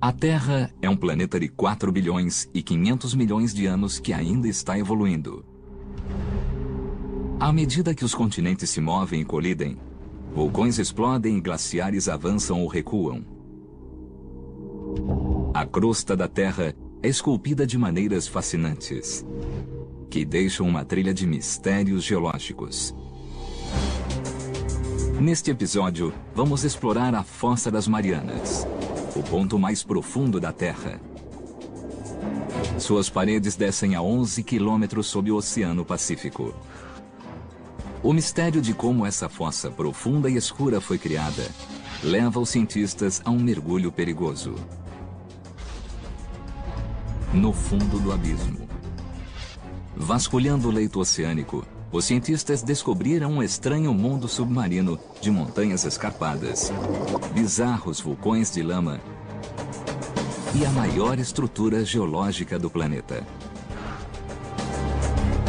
A Terra é um planeta de 4 bilhões e 500 milhões de anos que ainda está evoluindo. À medida que os continentes se movem e colidem, vulcões explodem e glaciares avançam ou recuam. A crosta da Terra é esculpida de maneiras fascinantes, que deixam uma trilha de mistérios geológicos. Neste episódio, vamos explorar a Fossa das Marianas, o ponto mais profundo da Terra. Suas paredes descem a 11 quilômetros sob o Oceano Pacífico. O mistério de como essa fossa profunda e escura foi criada leva os cientistas a um mergulho perigoso. No fundo do abismo. Vasculhando o leito oceânico, os cientistas descobriram um estranho mundo submarino de montanhas escarpadas, bizarros vulcões de lama e a maior estrutura geológica do planeta.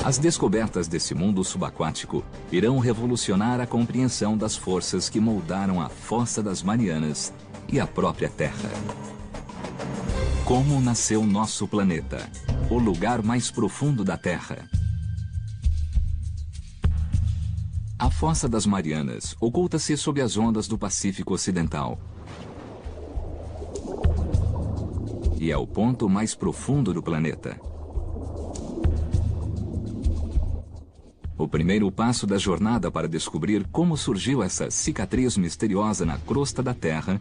As descobertas desse mundo subaquático irão revolucionar a compreensão das forças que moldaram a Fossa das Marianas e a própria Terra. Como nasceu nosso planeta, o lugar mais profundo da Terra. A Fossa das Marianas oculta-se sob as ondas do Pacífico Ocidental. E é o ponto mais profundo do planeta. O primeiro passo da jornada para descobrir como surgiu essa cicatriz misteriosa na crosta da Terra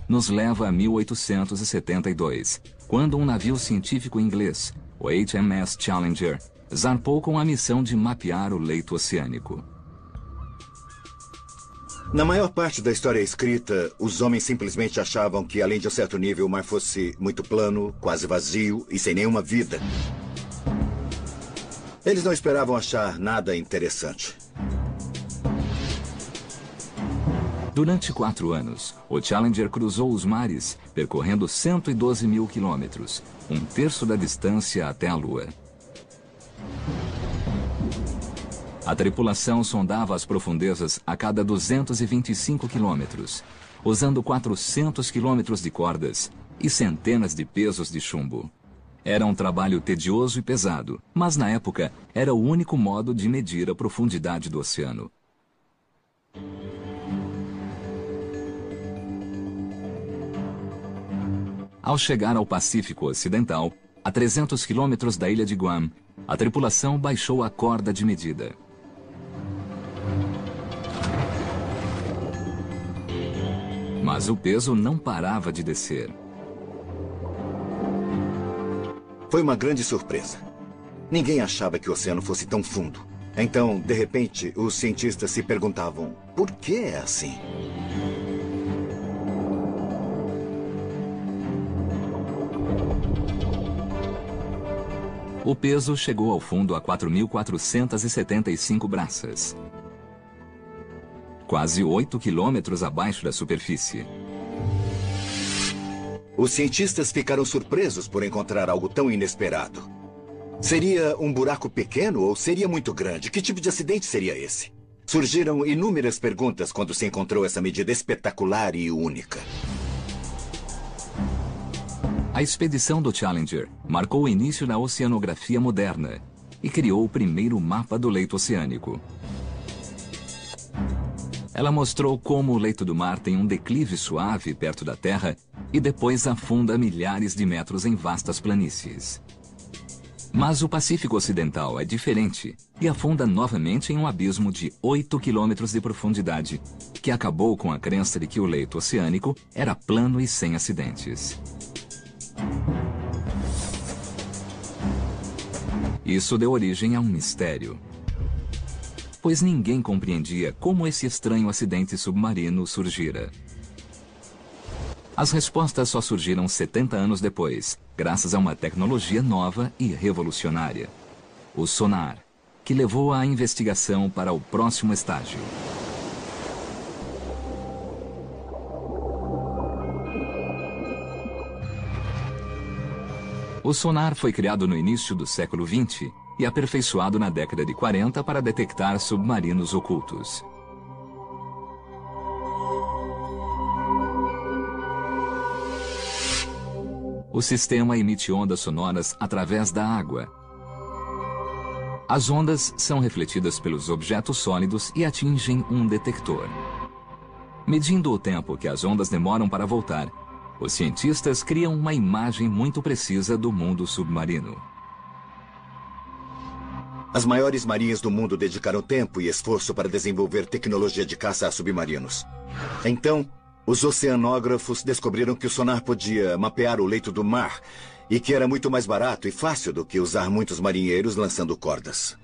nos leva a 1872, quando um navio científico inglês, o HMS Challenger, zarpou com a missão de mapear o leito oceânico. Na maior parte da história escrita, os homens simplesmente achavam que, além de um certo nível, o mar fosse muito plano, quase vazio e sem nenhuma vida. Eles não esperavam achar nada interessante. Durante 4 anos, o Challenger cruzou os mares, percorrendo 112 mil quilômetros, um terço da distância até a Lua. A tripulação sondava as profundezas a cada 225 quilômetros, usando 400 quilômetros de cordas e centenas de pesos de chumbo. Era um trabalho tedioso e pesado, mas na época era o único modo de medir a profundidade do oceano. Ao chegar ao Pacífico Ocidental, a 300 quilômetros da ilha de Guam, a tripulação baixou a corda de medida. Mas o peso não parava de descer. Foi uma grande surpresa. Ninguém achava que o oceano fosse tão fundo. Então, de repente, os cientistas se perguntavam, por que é assim? O peso chegou ao fundo a 4.475 braças. Quase 8 quilômetros abaixo da superfície. Os cientistas ficaram surpresos por encontrar algo tão inesperado. Seria um buraco pequeno ou seria muito grande? Que tipo de acidente seria esse? Surgiram inúmeras perguntas quando se encontrou essa medida espetacular e única. A expedição do Challenger marcou o início da oceanografia moderna e criou o primeiro mapa do leito oceânico. Ela mostrou como o leito do mar tem um declive suave perto da Terra e depois afunda milhares de metros em vastas planícies. Mas o Pacífico Ocidental é diferente e afunda novamente em um abismo de 8 quilômetros de profundidade, que acabou com a crença de que o leito oceânico era plano e sem acidentes. Isso deu origem a um mistério, pois ninguém compreendia como esse estranho acidente submarino surgira. As respostas só surgiram 70 anos depois, graças a uma tecnologia nova e revolucionária: o sonar, que levou a investigação para o próximo estágio. O sonar foi criado no início do século XX e aperfeiçoado na década de 40 para detectar submarinos ocultos. O sistema emite ondas sonoras através da água. As ondas são refletidas pelos objetos sólidos e atingem um detector. Medindo o tempo que as ondas demoram para voltar, os cientistas criam uma imagem muito precisa do mundo submarino. As maiores marinhas do mundo dedicaram tempo e esforço para desenvolver tecnologia de caça a submarinos. Então, os oceanógrafos descobriram que o sonar podia mapear o leito do mar e que era muito mais barato e fácil do que usar muitos marinheiros lançando cordas.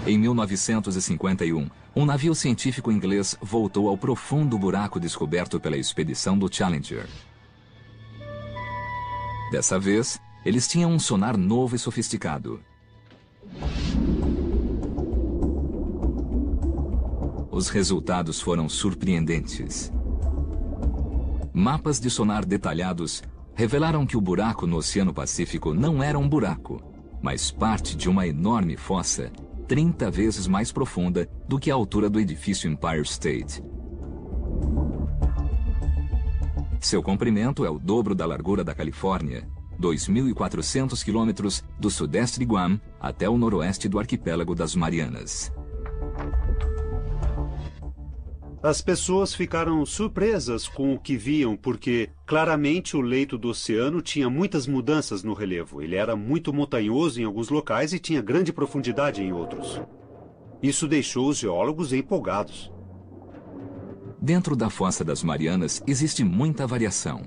Em 1951, um navio científico inglês voltou ao profundo buraco descoberto pela expedição do Challenger. Dessa vez, eles tinham um sonar novo e sofisticado. Os resultados foram surpreendentes. Mapas de sonar detalhados revelaram que o buraco no Oceano Pacífico não era um buraco, mas parte de uma enorme fossa 30 vezes mais profunda do que a altura do edifício Empire State. Seu comprimento é o dobro da largura da Califórnia, 2.400 quilômetros do sudeste de Guam até o noroeste do arquipélago das Marianas. As pessoas ficaram surpresas com o que viam, porque claramente o leito do oceano tinha muitas mudanças no relevo. Ele era muito montanhoso em alguns locais e tinha grande profundidade em outros. Isso deixou os geólogos empolgados. Dentro da Fossa das Marianas existe muita variação.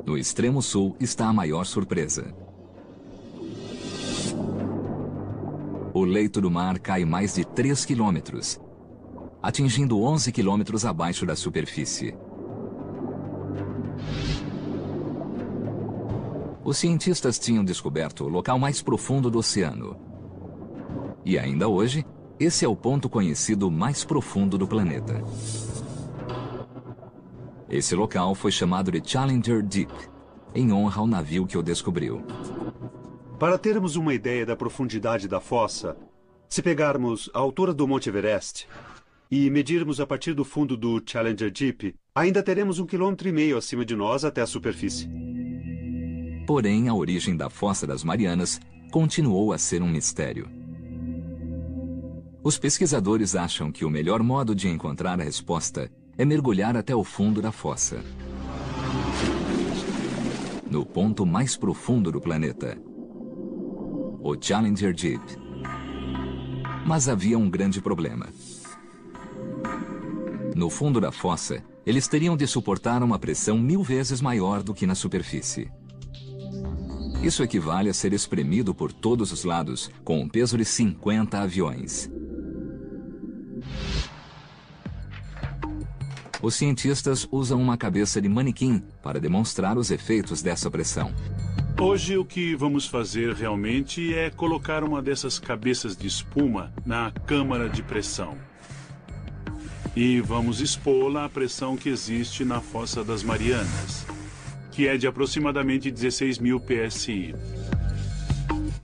No extremo sul está a maior surpresa. O leito do mar cai mais de 3 quilômetros, atingindo 11 quilômetros abaixo da superfície. Os cientistas tinham descoberto o local mais profundo do oceano. E ainda hoje, esse é o ponto conhecido mais profundo do planeta. Esse local foi chamado de Challenger Deep, em honra ao navio que o descobriu. Para termos uma ideia da profundidade da fossa, se pegarmos a altura do Monte Everest e medirmos a partir do fundo do Challenger Deep, ainda teremos 1,5 km acima de nós até a superfície. Porém, a origem da Fossa das Marianas continuou a ser um mistério. Os pesquisadores acham que o melhor modo de encontrar a resposta é mergulhar até o fundo da fossa. No ponto mais profundo do planeta, o Challenger Deep. Mas havia um grande problema. No fundo da fossa, eles teriam de suportar uma pressão 1000 vezes maior do que na superfície. Isso equivale a ser espremido por todos os lados com um peso de 50 aviões. Os cientistas usam uma cabeça de manequim para demonstrar os efeitos dessa pressão. Hoje o que vamos fazer realmente é colocar uma dessas cabeças de espuma na câmara de pressão. E vamos expô-la à pressão que existe na Fossa das Marianas, que é de aproximadamente 16.000 psi.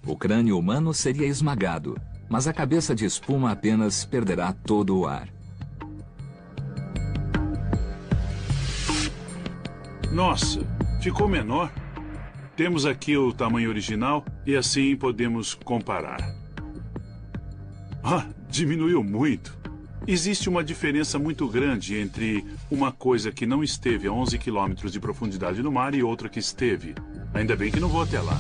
O crânio humano seria esmagado, mas a cabeça de espuma apenas perderá todo o ar. Nossa, ficou menor. Temos aqui o tamanho original e assim podemos comparar. Diminuiu muito. Existe uma diferença muito grande entre uma coisa que não esteve a 11 quilômetros de profundidade no mar e outra que esteve. Ainda bem que não vou até lá.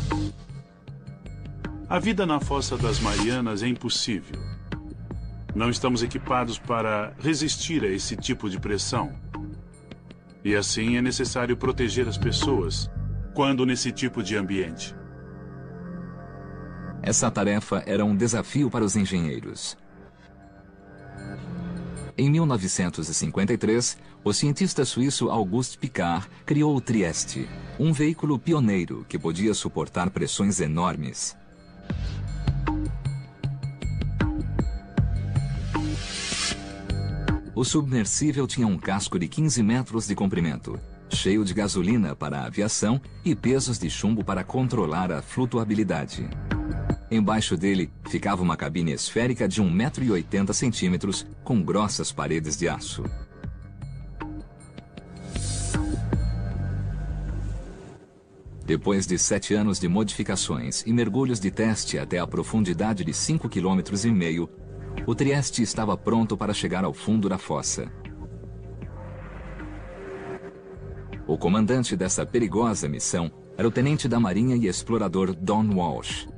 A vida na Fossa das Marianas é impossível. Não estamos equipados para resistir a esse tipo de pressão. E assim é necessário proteger as pessoas quando nesse tipo de ambiente. Essa tarefa era um desafio para os engenheiros. Em 1953, o cientista suíço Auguste Piccard criou o Trieste, um veículo pioneiro que podia suportar pressões enormes. O submersível tinha um casco de 15 metros de comprimento, cheio de gasolina para a aviação e pesos de chumbo para controlar a flutuabilidade. Embaixo dele ficava uma cabine esférica de 1,80 m com grossas paredes de aço. Depois de 7 anos de modificações e mergulhos de teste até a profundidade de 5,5 km, o Trieste estava pronto para chegar ao fundo da fossa. O comandante dessa perigosa missão era o tenente da Marinha e explorador Don Walsh.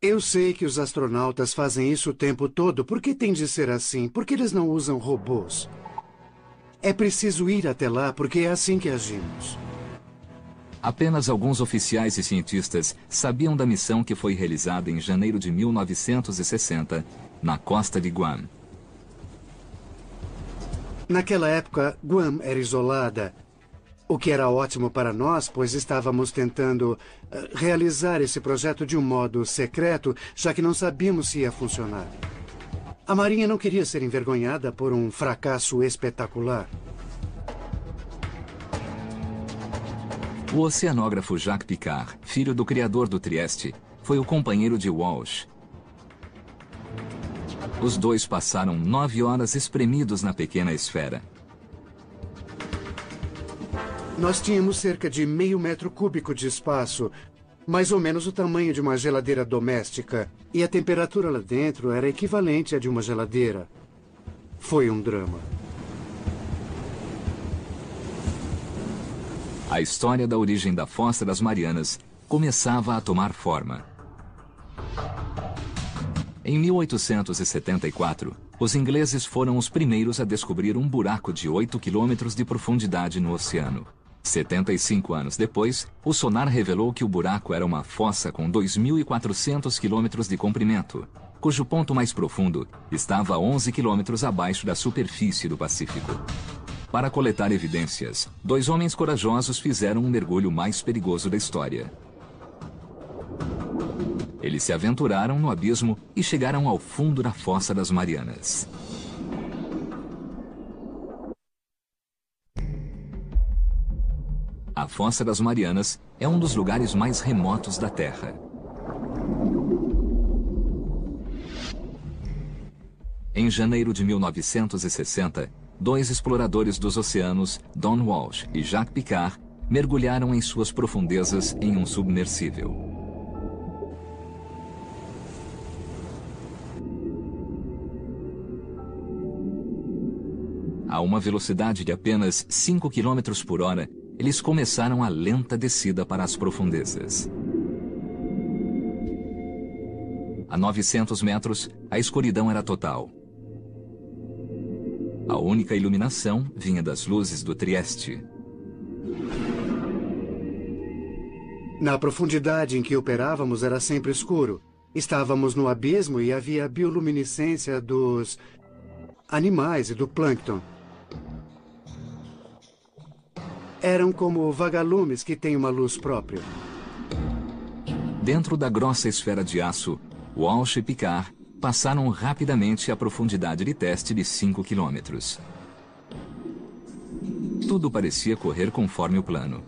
Eu sei que os astronautas fazem isso o tempo todo. Por que tem de ser assim? Por que eles não usam robôs? É preciso ir até lá porque é assim que agimos. Apenas alguns oficiais e cientistas sabiam da missão que foi realizada em janeiro de 1960, na costa de Guam. Naquela época, Guam era isolada, o que era ótimo para nós, pois estávamos tentando realizar esse projeto de um modo secreto, já que não sabíamos se ia funcionar. A Marinha não queria ser envergonhada por um fracasso espetacular. O oceanógrafo Jacques Piccard, filho do criador do Trieste, foi o companheiro de Walsh. Os dois passaram 9 horas espremidos na pequena esfera. Nós tínhamos cerca de meio metro cúbico de espaço, mais ou menos o tamanho de uma geladeira doméstica, e a temperatura lá dentro era equivalente à de uma geladeira. Foi um drama. A história da origem da Fossa das Marianas começava a tomar forma. Em 1874, os ingleses foram os primeiros a descobrir um buraco de 8 quilômetros de profundidade no oceano. 75 anos depois, o sonar revelou que o buraco era uma fossa com 2.400 quilômetros de comprimento, cujo ponto mais profundo estava a 11 quilômetros abaixo da superfície do Pacífico. Para coletar evidências, 2 homens corajosos fizeram um mergulho mais perigoso da história. Eles se aventuraram no abismo e chegaram ao fundo da Fossa das Marianas. A Fossa das Marianas é um dos lugares mais remotos da Terra. Em janeiro de 1960, 2 exploradores dos oceanos, Don Walsh e Jacques Piccard, mergulharam em suas profundezas em um submersível. A uma velocidade de apenas 5 km por hora, eles começaram a lenta descida para as profundezas. A 900 metros, a escuridão era total. A única iluminação vinha das luzes do Trieste. Na profundidade em que operávamos era sempre escuro. Estávamos no abismo e havia bioluminescência dos animais e do plâncton. Eram como vagalumes que têm uma luz própria. Dentro da grossa esfera de aço, Walsh e Piccard passaram rapidamente a profundidade de teste de 5 quilômetros. Tudo parecia correr conforme o plano.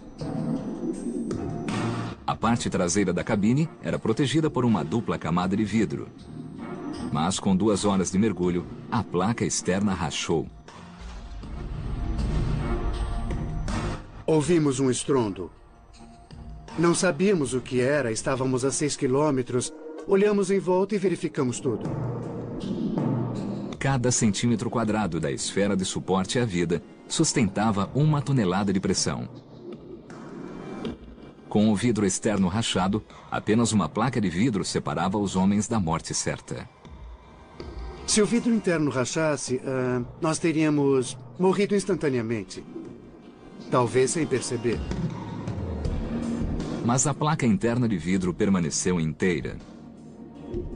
A parte traseira da cabine era protegida por uma dupla camada de vidro. Mas com 2 horas de mergulho, a placa externa rachou. Ouvimos um estrondo. Não sabíamos o que era, estávamos a 6 quilômetros. Olhamos em volta e verificamos tudo. Cada centímetro quadrado da esfera de suporte à vida sustentava 1 tonelada de pressão. Com o vidro externo rachado, apenas uma placa de vidro separava os homens da morte certa. Se o vidro interno rachasse, nós teríamos morrido instantaneamente. Talvez sem perceber. Mas a placa interna de vidro permaneceu inteira.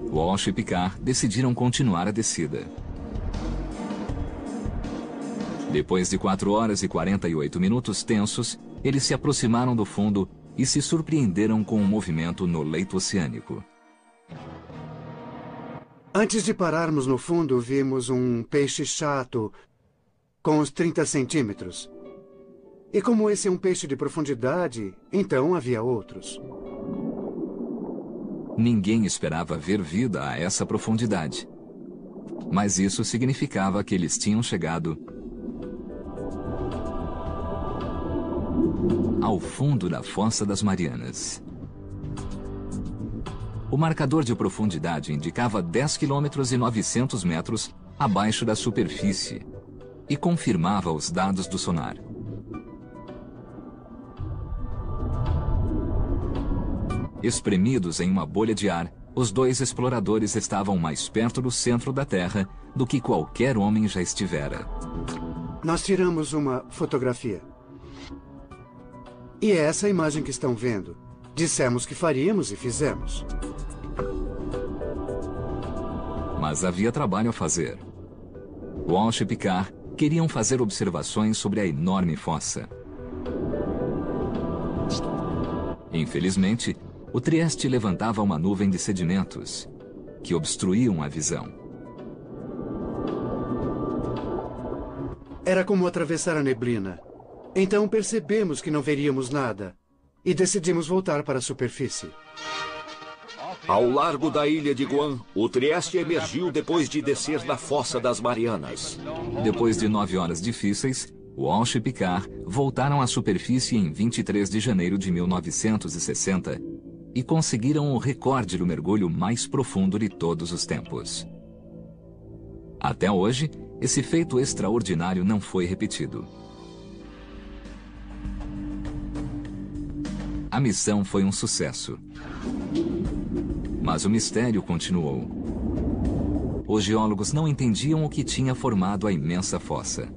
Walsh e Piccard decidiram continuar a descida. Depois de 4 horas e 48 minutos tensos, eles se aproximaram do fundo e se surpreenderam com um movimento no leito oceânico. Antes de pararmos no fundo, vimos um peixe chato com uns 30 centímetros. E como esse é um peixe de profundidade, então havia outros. Ninguém esperava ver vida a essa profundidade. Mas isso significava que eles tinham chegado ao fundo da Fossa das Marianas. O marcador de profundidade indicava 10 quilômetros e 900 metros abaixo da superfície e confirmava os dados do sonar. Espremidos em uma bolha de ar, os dois exploradores estavam mais perto do centro da Terra do que qualquer homem já estivera. Nós tiramos uma fotografia. E é essa a imagem que estão vendo. Dissemos que faríamos e fizemos. Mas havia trabalho a fazer. Walsh e Picard queriam fazer observações sobre a enorme fossa. Infelizmente, o Trieste levantava uma nuvem de sedimentos que obstruíam a visão. Era como atravessar a neblina. Então percebemos que não veríamos nada e decidimos voltar para a superfície. Ao largo da ilha de Guam, o Trieste emergiu depois de descer da Fossa das Marianas. Depois de 9 horas difíceis, Walsh e Picard voltaram à superfície em 23 de janeiro de 1960 e conseguiram o recorde do mergulho mais profundo de todos os tempos. Até hoje, esse feito extraordinário não foi repetido. A missão foi um sucesso. Mas o mistério continuou. Os geólogos não entendiam o que tinha formado a imensa fossa.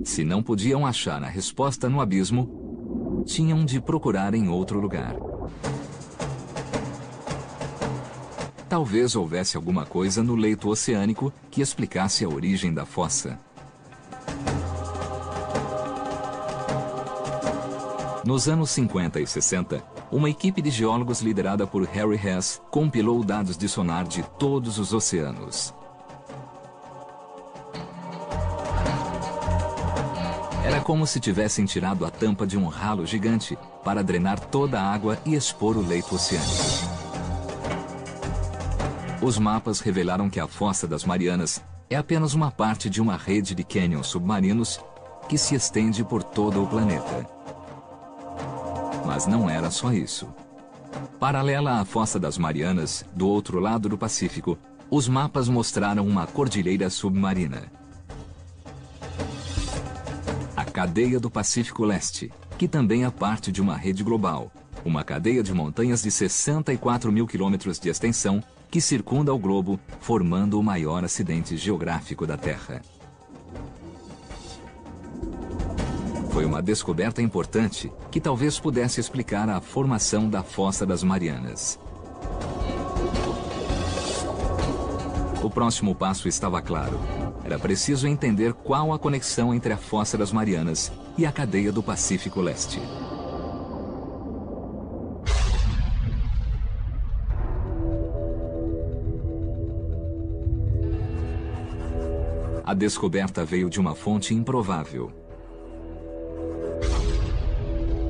Se não podiam achar a resposta no abismo, tinham de procurar em outro lugar. Talvez houvesse alguma coisa no leito oceânico que explicasse a origem da fossa. Nos anos 50 e 60, uma equipe de geólogos liderada por Harry Hess compilou dados de sonar de todos os oceanos. Era como se tivessem tirado a tampa de um ralo gigante para drenar toda a água e expor o leito oceânico. Os mapas revelaram que a Fossa das Marianas é apenas uma parte de uma rede de cânions submarinos que se estende por todo o planeta. Mas não era só isso. Paralela à Fossa das Marianas, do outro lado do Pacífico, os mapas mostraram uma cordilheira submarina. A cadeia do Pacífico Leste, que também é parte de uma rede global, uma cadeia de montanhas de 64 mil quilômetros de extensão que circunda o globo, formando o maior acidente geográfico da Terra. Foi uma descoberta importante que talvez pudesse explicar a formação da Fossa das Marianas. O próximo passo estava claro. Era preciso entender qual a conexão entre a Fossa das Marianas e a cadeia do Pacífico Leste. A descoberta veio de uma fonte improvável.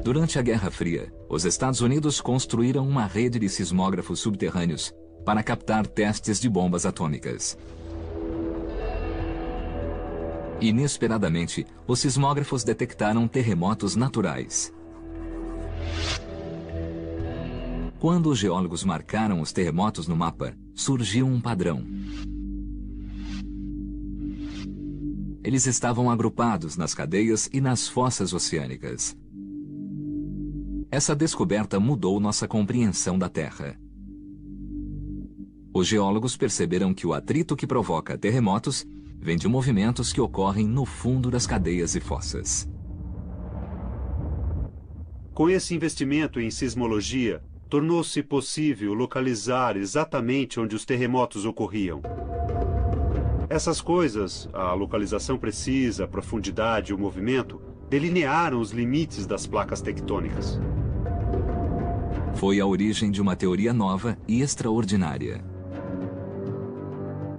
Durante a Guerra Fria, os Estados Unidos construíram uma rede de sismógrafos subterrâneos para captar testes de bombas atômicas. Inesperadamente, os sismógrafos detectaram terremotos naturais. Quando os geólogos marcaram os terremotos no mapa, surgiu um padrão. Eles estavam agrupados nas cadeias e nas fossas oceânicas. Essa descoberta mudou nossa compreensão da Terra. Os geólogos perceberam que o atrito que provoca terremotos vem de movimentos que ocorrem no fundo das cadeias e fossas. Com esse investimento em sismologia, tornou-se possível localizar exatamente onde os terremotos ocorriam. Essas coisas, a localização precisa, a profundidade e o movimento, delinearam os limites das placas tectônicas. Foi a origem de uma teoria nova e extraordinária.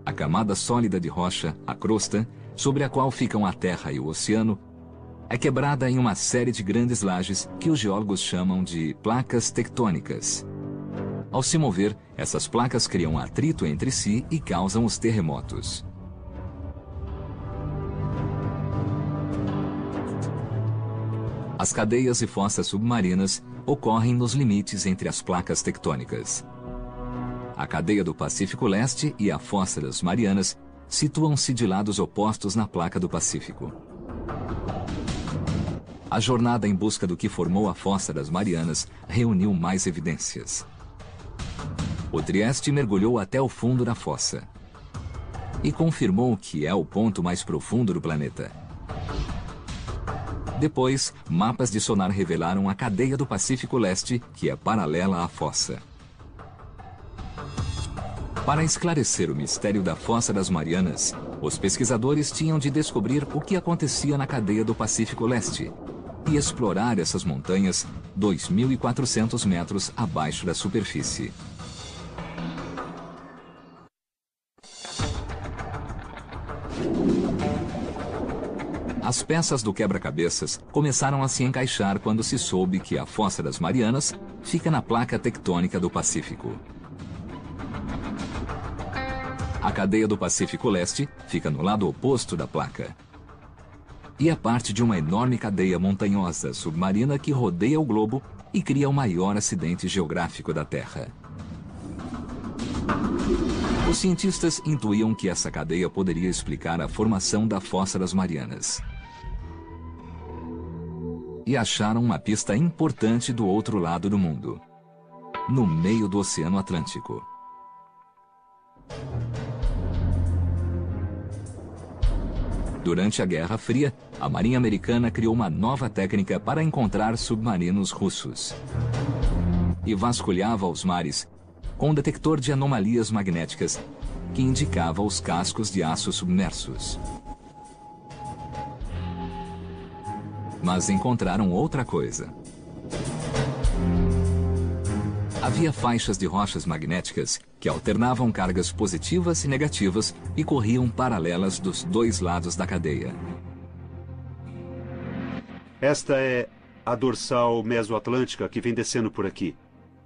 A camada sólida de rocha, a crosta, sobre a qual ficam a terra e o oceano, é quebrada em uma série de grandes lajes que os geólogos chamam de placas tectônicas. Ao se mover, essas placas criam atrito entre si e causam os terremotos. As cadeias e fossas submarinas ocorrem nos limites entre as placas tectônicas. A cadeia do Pacífico Leste e a fossa das Marianas situam-se de lados opostos na placa do Pacífico. A jornada em busca do que formou a fossa das Marianas reuniu mais evidências. O Trieste mergulhou até o fundo da fossa e confirmou que é o ponto mais profundo do planeta. Depois, mapas de sonar revelaram a cadeia do Pacífico Leste, que é paralela à fossa. Para esclarecer o mistério da Fossa das Marianas, os pesquisadores tinham de descobrir o que acontecia na cadeia do Pacífico Leste e explorar essas montanhas 2.400 metros abaixo da superfície. As peças do quebra-cabeças começaram a se encaixar quando se soube que a Fossa das Marianas fica na placa tectônica do Pacífico. A cadeia do Pacífico Leste fica no lado oposto da placa. E é parte de uma enorme cadeia montanhosa submarina que rodeia o globo e cria o maior acidente geográfico da Terra. Os cientistas intuíam que essa cadeia poderia explicar a formação da Fossa das Marianas. E acharam uma pista importante do outro lado do mundo, no meio do Oceano Atlântico. Durante a Guerra Fria, a Marinha Americana criou uma nova técnica para encontrar submarinos russos. E vasculhava os mares com um detector de anomalias magnéticas que indicava os cascos de aço submersos. Mas encontraram outra coisa. Havia faixas de rochas magnéticas que alternavam cargas positivas e negativas e corriam paralelas dos dois lados da cadeia. Esta é a dorsal mesoatlântica que vem descendo por aqui.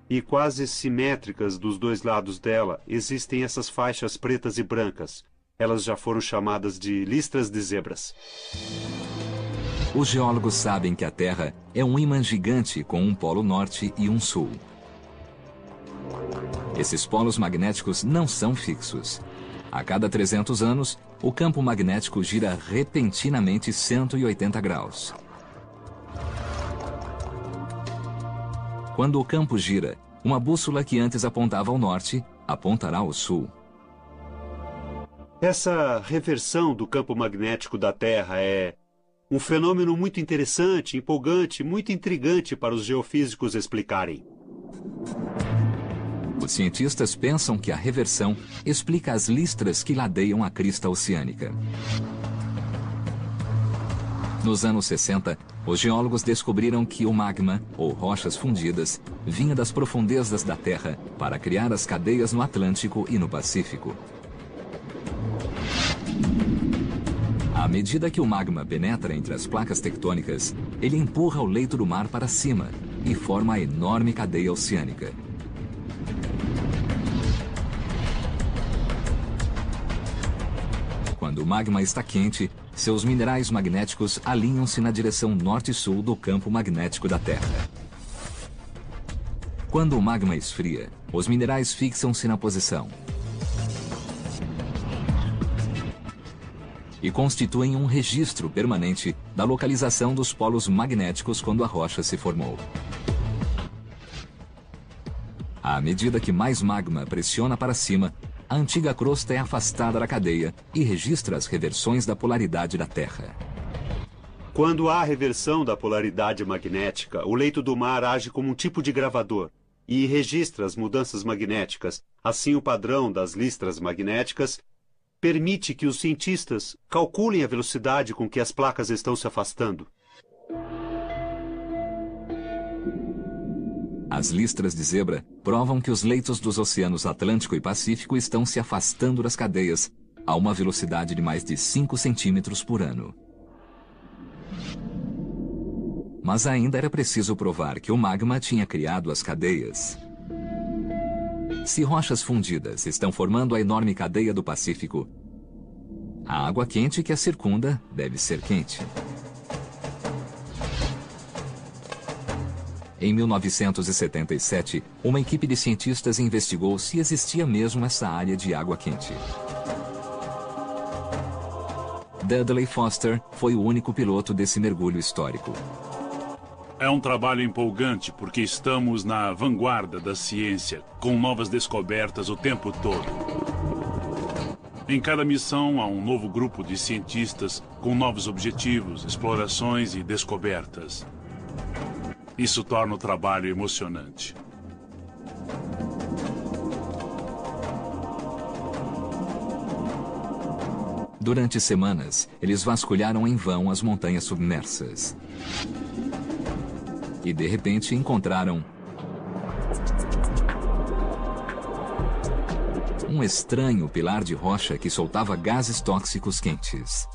E quase simétricas dos dois lados dela existem essas faixas pretas e brancas. Elas já foram chamadas de listras de zebras. Os geólogos sabem que a Terra é um ímã gigante com um polo norte e um sul. Esses polos magnéticos não são fixos. A cada 300 anos, o campo magnético gira repentinamente 180 graus. Quando o campo gira, uma bússola que antes apontava ao norte, apontará ao sul. Essa reversão do campo magnético da Terra é um fenômeno muito interessante, empolgante, muito intrigante para os geofísicos explicarem. Os cientistas pensam que a reversão explica as listras que ladeiam a crista oceânica. Nos anos 60, os geólogos descobriram que o magma, ou rochas fundidas, vinha das profundezas da Terra para criar as cadeias no Atlântico e no Pacífico. À medida que o magma penetra entre as placas tectônicas, ele empurra o leito do mar para cima e forma a enorme cadeia oceânica. Quando o magma está quente, seus minerais magnéticos alinham-se na direção norte-sul do campo magnético da Terra. Quando o magma esfria, os minerais fixam-se na posição e constituem um registro permanente da localização dos polos magnéticos quando a rocha se formou. À medida que mais magma pressiona para cima, a antiga crosta é afastada da cadeia e registra as reversões da polaridade da Terra. Quando há reversão da polaridade magnética, o leito do mar age como um tipo de gravador e registra as mudanças magnéticas. Assim, o padrão das listras magnéticas permite que os cientistas calculem a velocidade com que as placas estão se afastando. As listras de zebra provam que os leitos dos oceanos Atlântico e Pacífico estão se afastando das cadeias a uma velocidade de mais de 5 centímetros por ano. Mas ainda era preciso provar que o magma tinha criado as cadeias. Se rochas fundidas estão formando a enorme cadeia do Pacífico, a água quente que a circunda deve ser quente. Em 1977, uma equipe de cientistas investigou se existia mesmo essa área de água quente. Dudley Foster foi o único piloto desse mergulho histórico. É um trabalho empolgante porque estamos na vanguarda da ciência, com novas descobertas o tempo todo. Em cada missão há um novo grupo de cientistas com novos objetivos, explorações e descobertas. Isso torna o trabalho emocionante. Durante semanas, eles vasculharam em vão as montanhas submersas. E, de repente, encontraram um estranho pilar de rocha que soltava gases tóxicos quentes.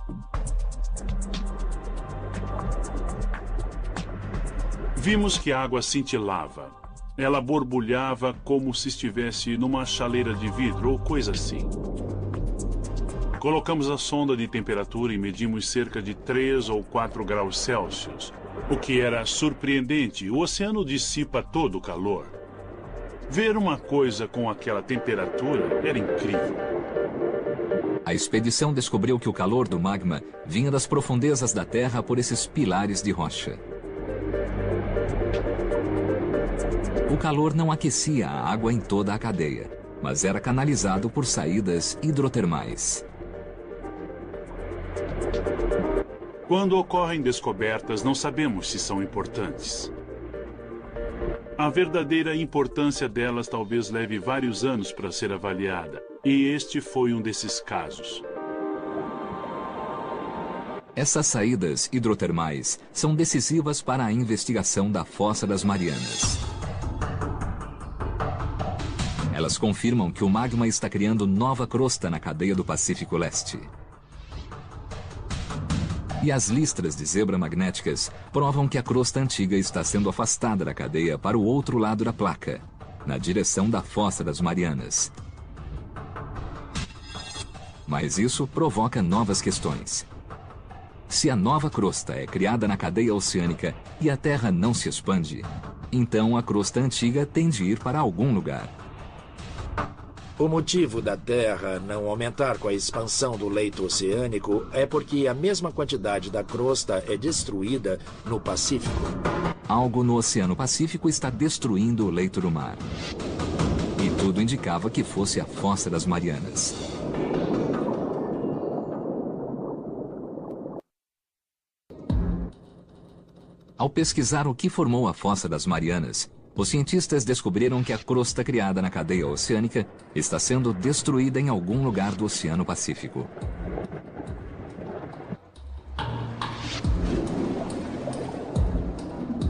Vimos que a água cintilava. Ela borbulhava como se estivesse numa chaleira de vidro ou coisa assim. Colocamos a sonda de temperatura e medimos cerca de 3 ou 4 graus Celsius, o que era surpreendente. O oceano dissipa todo o calor. Ver uma coisa com aquela temperatura era incrível. A expedição descobriu que o calor do magma vinha das profundezas da Terra por esses pilares de rocha. O calor não aquecia a água em toda a cadeia, mas era canalizado por saídas hidrotermais. Quando ocorrem descobertas, não sabemos se são importantes. A verdadeira importância delas talvez leve vários anos para ser avaliada, e este foi um desses casos. Essas saídas hidrotermais são decisivas para a investigação da Fossa das Marianas. Elas confirmam que o magma está criando nova crosta na cadeia do Pacífico Leste. E as listras de zebra magnéticas provam que a crosta antiga está sendo afastada da cadeia para o outro lado da placa, na direção da Fossa das Marianas. Mas isso provoca novas questões. Se a nova crosta é criada na cadeia oceânica e a Terra não se expande, então a crosta antiga tem de ir para algum lugar. O motivo da Terra não aumentar com a expansão do leito oceânico é porque a mesma quantidade da crosta é destruída no Pacífico. Algo no Oceano Pacífico está destruindo o leito do mar. E tudo indicava que fosse a Fossa das Marianas. Ao pesquisar o que formou a Fossa das Marianas, os cientistas descobriram que a crosta criada na cadeia oceânica está sendo destruída em algum lugar do Oceano Pacífico.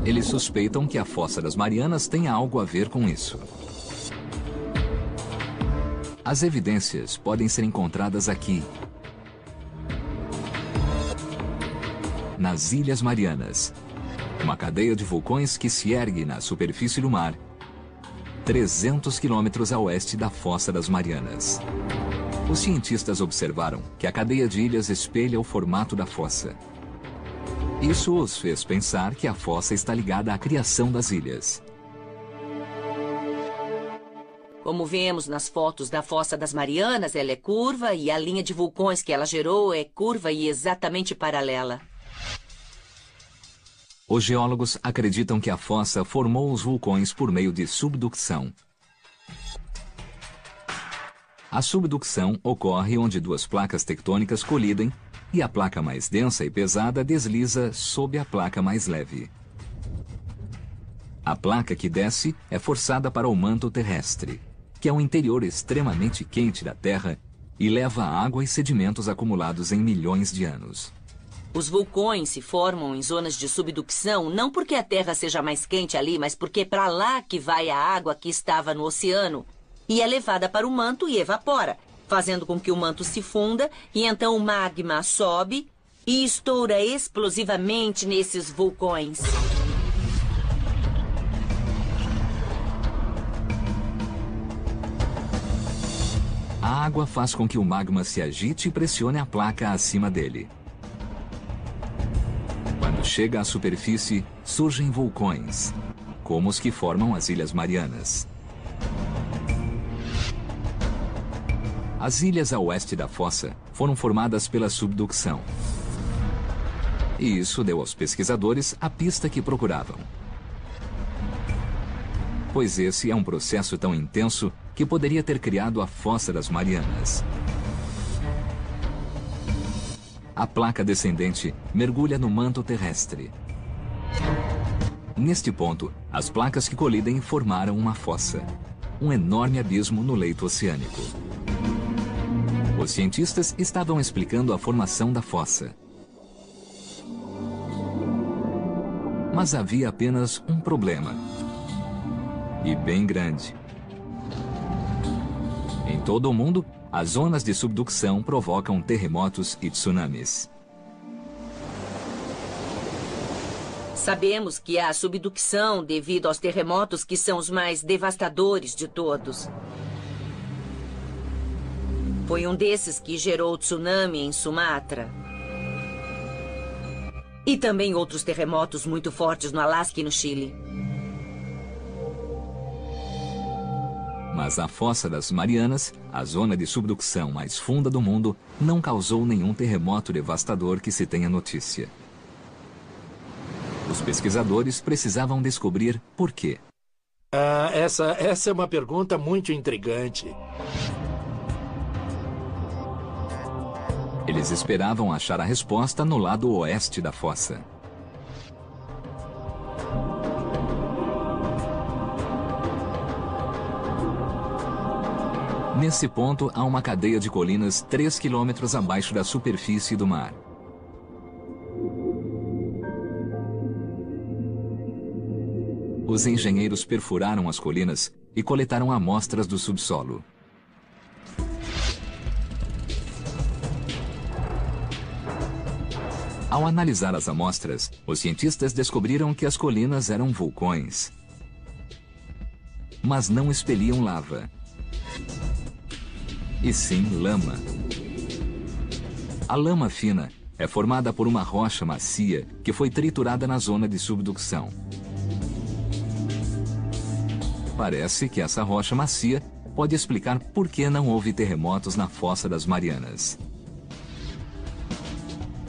Eles suspeitam que a Fossa das Marianas tenha algo a ver com isso. As evidências podem ser encontradas aqui, nas Ilhas Marianas, uma cadeia de vulcões que se ergue na superfície do mar, 300 quilômetros a oeste da Fossa das Marianas. Os cientistas observaram que a cadeia de ilhas espelha o formato da fossa. Isso os fez pensar que a fossa está ligada à criação das ilhas. Como vemos nas fotos da Fossa das Marianas, ela é curva e a linha de vulcões que ela gerou é curva e exatamente paralela. Os geólogos acreditam que a fossa formou os vulcões por meio de subducção. A subducção ocorre onde duas placas tectônicas colidem e a placa mais densa e pesada desliza sob a placa mais leve. A placa que desce é forçada para o manto terrestre, que é um interior extremamente quente da Terra e leva água e sedimentos acumulados em milhões de anos. Os vulcões se formam em zonas de subducção não porque a Terra seja mais quente ali, mas porque é para lá que vai a água que estava no oceano e é levada para o manto e evapora, fazendo com que o manto se funda e então o magma sobe e estoura explosivamente nesses vulcões. A água faz com que o magma se agite e pressione a placa acima dele. Quando chega à superfície, surgem vulcões, como os que formam as Ilhas Marianas. As ilhas a oeste da fossa foram formadas pela subducção. E isso deu aos pesquisadores a pista que procuravam. Pois esse é um processo tão intenso que poderia ter criado a Fossa das Marianas. A placa descendente mergulha no manto terrestre. Neste ponto, as placas que colidem formaram uma fossa, um enorme abismo no leito oceânico. Os cientistas estavam explicando a formação da fossa. Mas havia apenas um problema. E bem grande. Em todo o mundo, as zonas de subducção provocam terremotos e tsunamis. Sabemos que há subducção devido aos terremotos que são os mais devastadores de todos. Foi um desses que gerou o tsunami em Sumatra. E também outros terremotos muito fortes no Alasca e no Chile. Mas a Fossa das Marianas, a zona de subducção mais funda do mundo, não causou nenhum terremoto devastador que se tenha notícia. Os pesquisadores precisavam descobrir por quê. Essa é uma pergunta muito intrigante. Eles esperavam achar a resposta no lado oeste da fossa. Nesse ponto, há uma cadeia de colinas 3 quilômetros abaixo da superfície do mar. Os engenheiros perfuraram as colinas e coletaram amostras do subsolo. Ao analisar as amostras, os cientistas descobriram que as colinas eram vulcões. Mas não expeliam lava. E sim lama. A lama fina é formada por uma rocha macia que foi triturada na zona de subducção. Parece que essa rocha macia pode explicar por que não houve terremotos na Fossa das Marianas.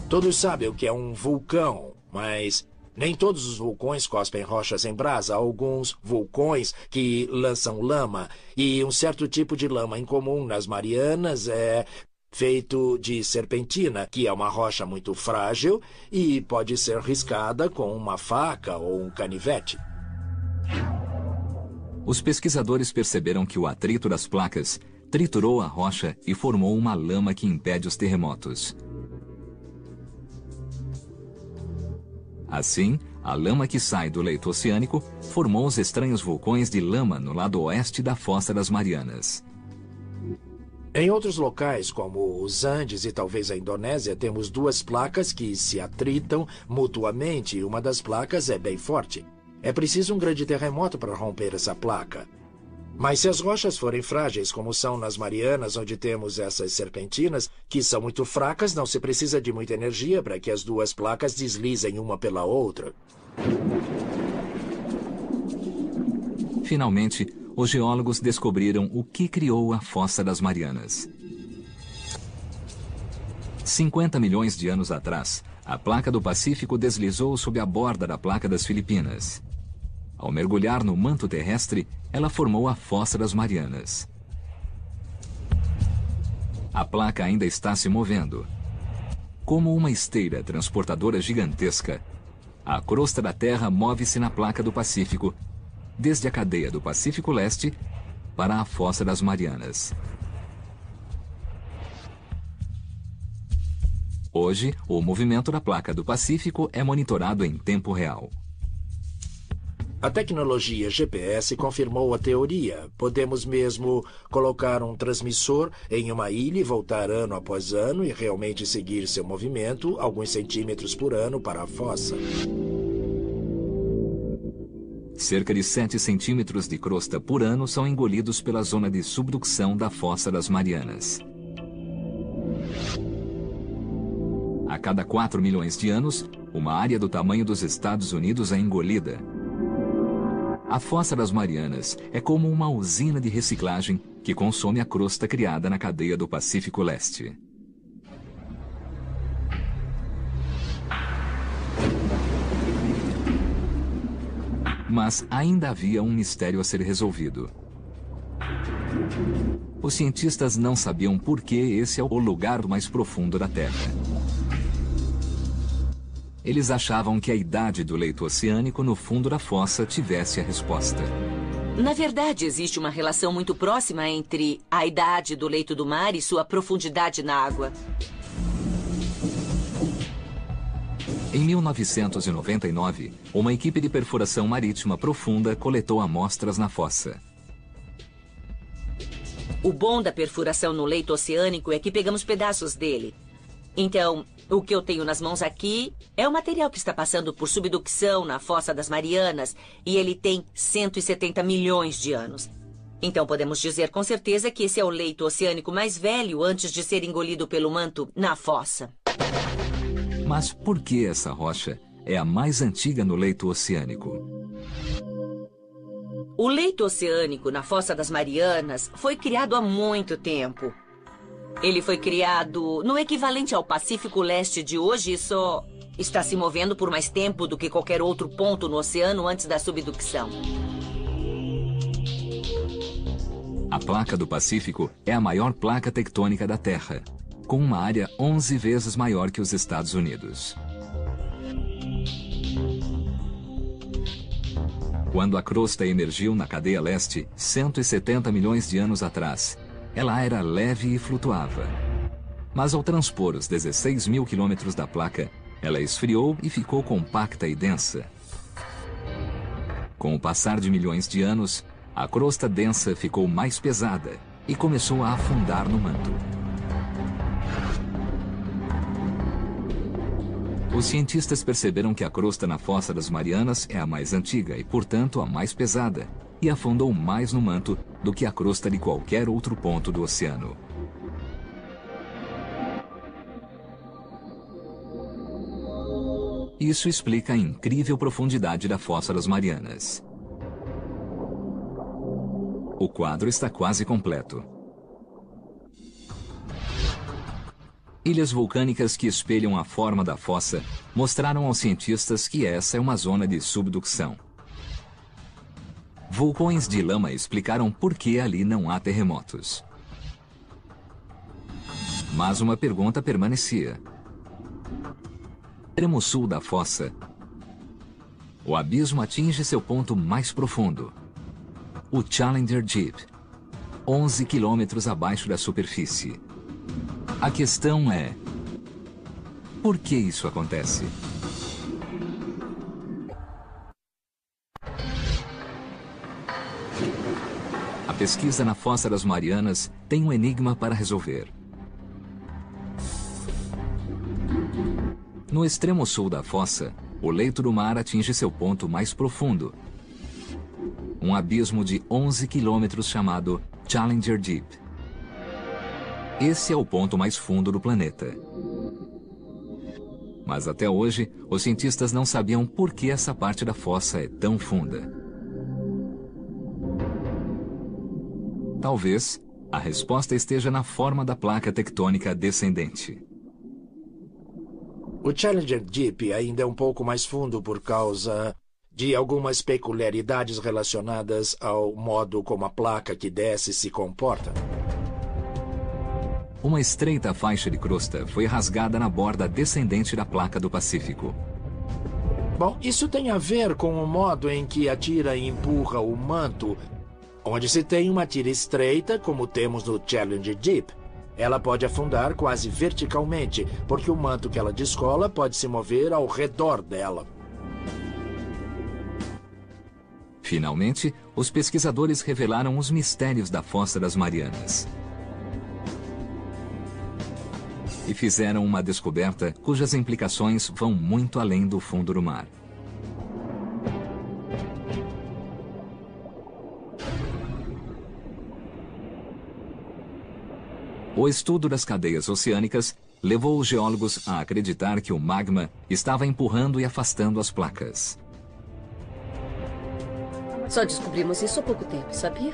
Todos sabem o que é um vulcão, mas nem todos os vulcões cospem rochas em brasa. Há alguns vulcões que lançam lama, e um certo tipo de lama incomum nas Marianas é feito de serpentina, que é uma rocha muito frágil e pode ser riscada com uma faca ou um canivete. Os pesquisadores perceberam que o atrito das placas triturou a rocha e formou uma lama que impede os terremotos. Assim, a lama que sai do leito oceânico formou os estranhos vulcões de lama no lado oeste da Fossa das Marianas. Em outros locais, como os Andes e talvez a Indonésia, temos duas placas que se atritam mutuamente e uma das placas é bem forte. É preciso um grande terremoto para romper essa placa. Mas se as rochas forem frágeis, como são nas Marianas, onde temos essas serpentinas, que são muito fracas, não se precisa de muita energia para que as duas placas deslizem uma pela outra. Finalmente, os geólogos descobriram o que criou a Fossa das Marianas. 50 milhões de anos atrás, a placa do Pacífico deslizou sob a borda da placa das Filipinas. Ao mergulhar no manto terrestre, ela formou a Fossa das Marianas. A placa ainda está se movendo. Como uma esteira transportadora gigantesca, a crosta da Terra move-se na placa do Pacífico, desde a cadeia do Pacífico Leste para a Fossa das Marianas. Hoje, o movimento da placa do Pacífico é monitorado em tempo real. A tecnologia GPS confirmou a teoria. Podemos mesmo colocar um transmissor em uma ilha e voltar ano após ano e realmente seguir seu movimento alguns centímetros por ano para a fossa. Cerca de 7 centímetros de crosta por ano são engolidos pela zona de subducção da Fossa das Marianas. A cada 4 milhões de anos, uma área do tamanho dos Estados Unidos é engolida. A Fossa das Marianas é como uma usina de reciclagem que consome a crosta criada na cadeia do Pacífico Leste. Mas ainda havia um mistério a ser resolvido. Os cientistas não sabiam por que esse é o lugar mais profundo da Terra. Eles achavam que a idade do leito oceânico no fundo da fossa tivesse a resposta. Na verdade, existe uma relação muito próxima entre a idade do leito do mar e sua profundidade na água. Em 1999, uma equipe de perfuração marítima profunda coletou amostras na fossa. O bom da perfuração no leito oceânico é que pegamos pedaços dele. Então, o que eu tenho nas mãos aqui é o material que está passando por subducção na Fossa das Marianas e ele tem 170 milhões de anos. Então podemos dizer com certeza que esse é o leito oceânico mais velho antes de ser engolido pelo manto na fossa. Mas por que essa rocha é a mais antiga no leito oceânico? O leito oceânico na Fossa das Marianas foi criado há muito tempo. Ele foi criado no equivalente ao Pacífico Leste de hoje e só está se movendo por mais tempo do que qualquer outro ponto no oceano antes da subducção. A placa do Pacífico é a maior placa tectônica da Terra, com uma área 11 vezes maior que os Estados Unidos. Quando a crosta emergiu na cadeia leste, 170 milhões de anos atrás, ela era leve e flutuava. Mas ao transpor os 16 mil quilômetros da placa, ela esfriou e ficou compacta e densa. Com o passar de milhões de anos, a crosta densa ficou mais pesada e começou a afundar no manto. Os cientistas perceberam que a crosta na Fossa das Marianas é a mais antiga e, portanto, a mais pesada, e afundou mais no manto do que a crosta de qualquer outro ponto do oceano. Isso explica a incrível profundidade da Fossa das Marianas. O quadro está quase completo. Ilhas vulcânicas que espelham a forma da fossa mostraram aos cientistas que essa é uma zona de subducção. Vulcões de lama explicaram por que ali não há terremotos. Mas uma pergunta permanecia. No extremo sul da fossa, o abismo atinge seu ponto mais profundo, o Challenger Deep, 11 quilômetros abaixo da superfície. A questão é: por que isso acontece? A pesquisa na Fossa das Marianas tem um enigma para resolver. No extremo sul da fossa, o leito do mar atinge seu ponto mais profundo, um abismo de 11 quilômetros chamado Challenger Deep. Esse é o ponto mais fundo do planeta. Mas até hoje, os cientistas não sabiam por que essa parte da fossa é tão funda. Talvez a resposta esteja na forma da placa tectônica descendente. O Challenger Deep ainda é um pouco mais fundo por causa de algumas peculiaridades relacionadas ao modo como a placa que desce se comporta. Uma estreita faixa de crosta foi rasgada na borda descendente da placa do Pacífico. Bom, isso tem a ver com o modo em que a tira empurra o manto, onde se tem uma tira estreita, como temos no Challenger Deep. Ela pode afundar quase verticalmente, porque o manto que ela descola pode se mover ao redor dela. Finalmente, os pesquisadores revelaram os mistérios da Fossa das Marianas. E fizeram uma descoberta cujas implicações vão muito além do fundo do mar. O estudo das cadeias oceânicas levou os geólogos a acreditar que o magma estava empurrando e afastando as placas. Só descobrimos isso há pouco tempo, sabia?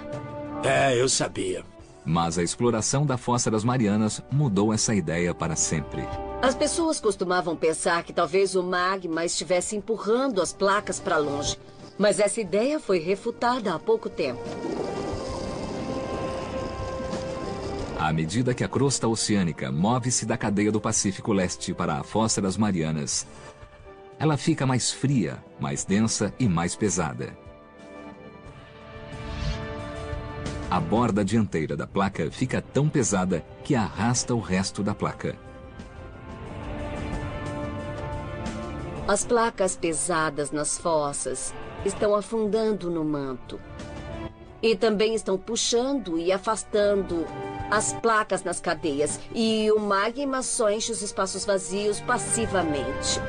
Eu sabia. Mas a exploração da Fossa das Marianas mudou essa ideia para sempre. As pessoas costumavam pensar que talvez o magma estivesse empurrando as placas para longe. Mas essa ideia foi refutada há pouco tempo. À medida que a crosta oceânica move-se da cadeia do Pacífico Leste para a Fossa das Marianas, ela fica mais fria, mais densa e mais pesada. A borda dianteira da placa fica tão pesada que arrasta o resto da placa. As placas pesadas nas fossas estão afundando no manto. E também estão puxando e afastando as placas nas cadeias. E o magma só enche os espaços vazios passivamente.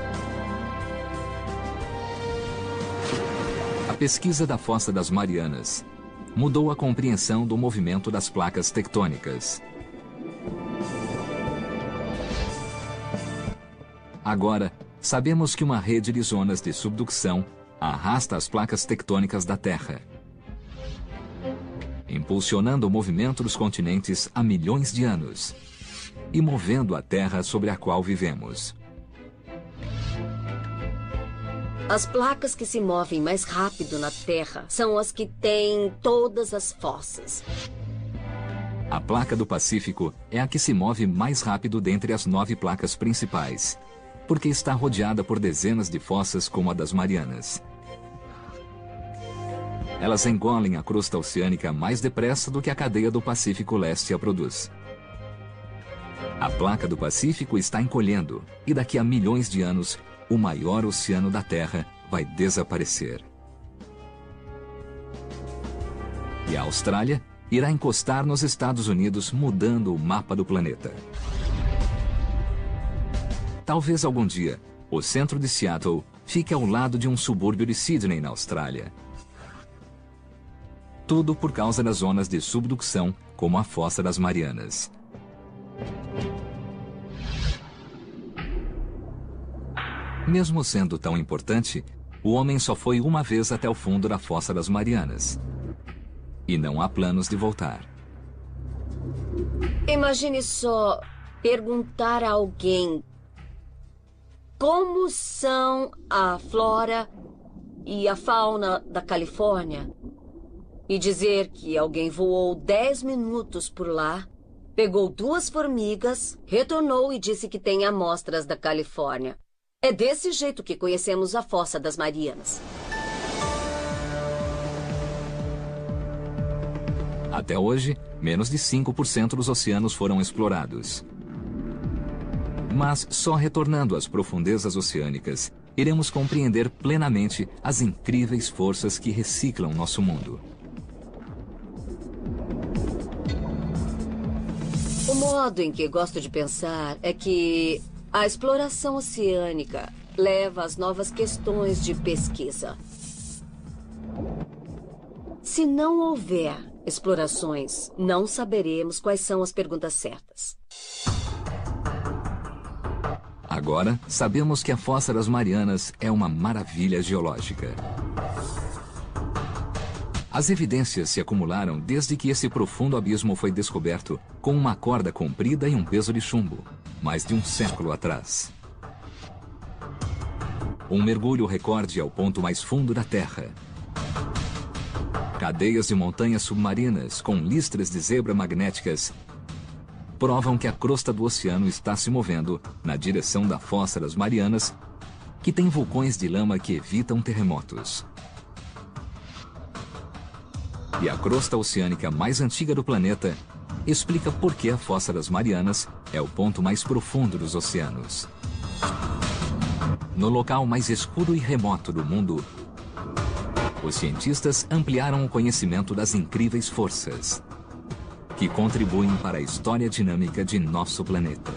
A pesquisa da Fossa das Marianas mudou a compreensão do movimento das placas tectônicas. Agora, sabemos que uma rede de zonas de subducção arrasta as placas tectônicas da Terra, impulsionando o movimento dos continentes há milhões de anos e movendo a Terra sobre a qual vivemos. As placas que se movem mais rápido na Terra são as que têm todas as fossas. A placa do Pacífico é a que se move mais rápido dentre as 9 placas principais, porque está rodeada por dezenas de fossas como a das Marianas. Elas engolem a crosta oceânica mais depressa do que a cadeia do Pacífico Leste a produz. A placa do Pacífico está encolhendo e daqui a milhões de anos o maior oceano da Terra vai desaparecer. E a Austrália irá encostar nos Estados Unidos, mudando o mapa do planeta. Talvez algum dia, o centro de Seattle fique ao lado de um subúrbio de Sydney, na Austrália. Tudo por causa das zonas de subducção, como a Fossa das Marianas. Mesmo sendo tão importante, o homem só foi uma vez até o fundo da Fossa das Marianas. E não há planos de voltar. Imagine só perguntar a alguém como são a flora e a fauna da Califórnia e dizer que alguém voou 10 minutos por lá, pegou 2 formigas, retornou e disse que tem amostras da Califórnia. É desse jeito que conhecemos a Fossa das Marianas. Até hoje, menos de 5% dos oceanos foram explorados. Mas só retornando às profundezas oceânicas, iremos compreender plenamente as incríveis forças que reciclam nosso mundo. O modo em que gosto de pensar é que a exploração oceânica leva às novas questões de pesquisa. Se não houver explorações, não saberemos quais são as perguntas certas. Agora, sabemos que a Fossa das Marianas é uma maravilha geológica. As evidências se acumularam desde que esse profundo abismo foi descoberto com uma corda comprida e um peso de chumbo, mais de um século atrás. Um mergulho recorde ao ponto mais fundo da Terra. Cadeias de montanhas submarinas com listras de zebra magnéticas provam que a crosta do oceano está se movendo na direção da Fossa das Marianas, que tem vulcões de lama que evitam terremotos. E a crosta oceânica mais antiga do planeta explica por que a Fossa das Marianas é o ponto mais profundo dos oceanos. No local mais escuro e remoto do mundo, os cientistas ampliaram o conhecimento das incríveis forças que contribuem para a história dinâmica de nosso planeta.